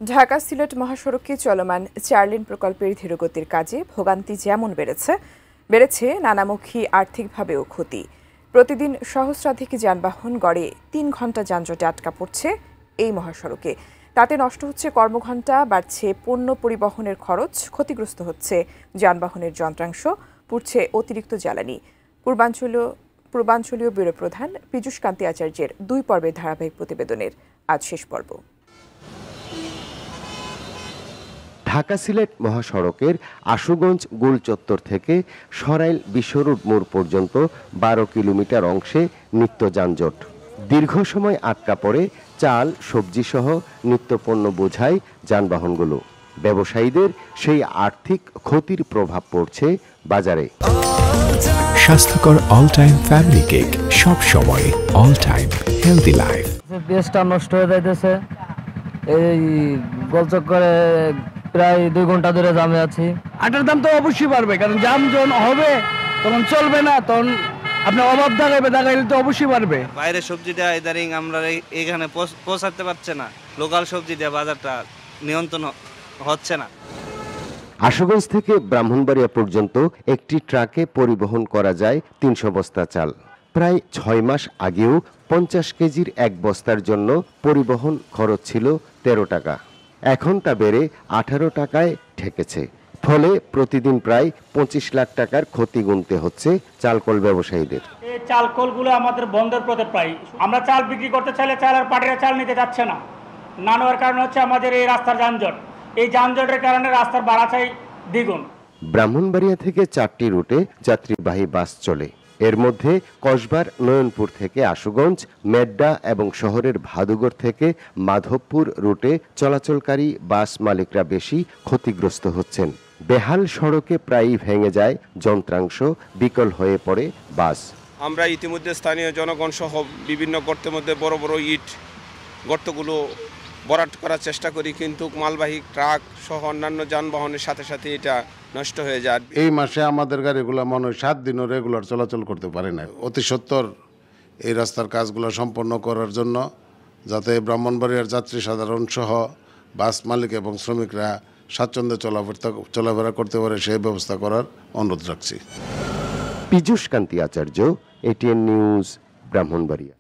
ঢাকা সিলেট মহাসড়কে চলমান 4 লেন প্রকল্পের ধীরগতির কাজে ভোগান্তি যেমন বেড়েছে নানামুখী আর্থিকভাবেও ক্ষতি। প্রতিদিন সহস্রাধিক যানবাহন গড়ে 3 ঘন্টা যানজটে আটকা পড়ছে এই মহাসড়কে। তাতে নষ্ট হচ্ছে কর্মঘণ্টা, বাড়ছে পণ্য পরিবহনের খরচ, ক্ষতিগ্রস্ত হচ্ছে যানবাহনের যন্ত্রাংশ, পুড়ছে অতিরিক্ত জ্বালানি। পূর্বাঞ্চলীয় ব্যুরো প্রধান পীযূষ কান্তি আচার্যের 2 পর্বের ধারাবাহিক প্রতিবেদনের আজ শেষ পর্ব। ঢাকা সিলেট মহাসড়কের আশুগঞ্জ গোল চত্বর থেকে সরাইল বিশ্বরোড মোড় পর্যন্ত 12 কিলোমিটার অংশে নিত্য যানজট। দীর্ঘ সময় আটকা পড়ে চাল, সবজি সহ নিত্যপণ্য বোঝাই যানবাহনগুলো। ব্যবসায়ীদের সেই আর্থিক ক্ষতির প্রভাব পড়ছে বাজারে। স্বাস্থ্যকর অল টাইম ফ্যামিলি কেক, সব সময় অল টাইম হেলদি লাইফ। পেঁয়াজটা নষ্ট হয়ে যাইতেছে, এই গোলচক্করে প্রায় 2 ঘন্টা ধরে জামে আছি। আটার দাম তো অবশ্যই বাড়বে, কারণ জাম যখন হবে তখন চলবে না, তখন আপনার অভাব দাঁড়াইলে তো অবশ্যই বাড়বে। বাইরের সবজিটা ইদারিং আমরা এখানে পৌঁছাতে পারছে না, লোকাল সবজি দিয়ে বাজারটা নিয়ন্ত্রণ হচ্ছে না। আশুগঞ্জ থেকে ব্রাহ্মণবাড়িয়া পর্যন্ত একটি ট্রাকে পরিবহন করা যায় 300 বস্তা চাল। প্রায় 6 মাস আগেও 50 কেজির এক বস্তার জন্য পরিবহন খরচ ছিল 13 টাকা। এখন তা বেড়ে 18 টাকায় ঠেকেছে। ফলে প্রতিদিন প্রায় 25 লাখ টাকার ক্ষতি গুনতে হচ্ছে চালকল ব্যবসায়ীদের। এই চালকলগুলো আমাদের বন্ধের পথে প্রায়। আমরা চাল বিক্রি করতে চাইলে চাল আর পাটিরা চাল নিতে যাচ্ছে না। না নেওয়ার কারণ হচ্ছে আমাদের এই রাস্তার যানজট। এই যানজটের কারণে রাস্তার ভাড়া চাই দ্বিগুণ। ব্রাহ্মণবাড়িয়া থেকে 4টি রুটে যাত্রীবাহী বাস চলে। এর মধ্যে কসবার নয়নপুর থেকে আশুগঞ্জ, মেড্ডা এবং শহরের ভাদুঘর থেকে মাধবপুর রুটে চলাচলকারী বাস মালিকরা বেশি ক্ষতিগ্রস্ত হচ্ছেন। বেহাল সড়কে প্রায়ই ভেঙে যায় যন্ত্রাংশ, বিকল হয়ে পড়ে বাস। আমরা ইতিমধ্যে স্থানীয় জনগণ সহ বিভিন্ন গর্তের মধ্যে বড় বড় ইট গর্তগুলো ভরাট করার চেষ্টা করি, কিন্তু মালবাহী ট্রাক সহ অন্যান্য যানবাহনের সাথে সাথে এটা নষ্ট হয়ে যায়। এই মাসে আমাদের গাড়িগুলো মনে হয় 7 দিনও রেগুলার চলাচল করতে পারে না। অতি সত্বর এই রাস্তার কাজগুলো সম্পন্ন করার জন্য, যাতে ব্রাহ্মণবাড়িয়ার যাত্রী সাধারণ সহ বাস মালিক এবং শ্রমিকরা স্বাচ্ছন্দ্যে চলাফেরা করতে পারে, সেই ব্যবস্থা করার অনুরোধ রাখছি। পীযূষ কান্তি আচার্য, ATN নিউজ, ব্রাহ্মণবাড়িয়া।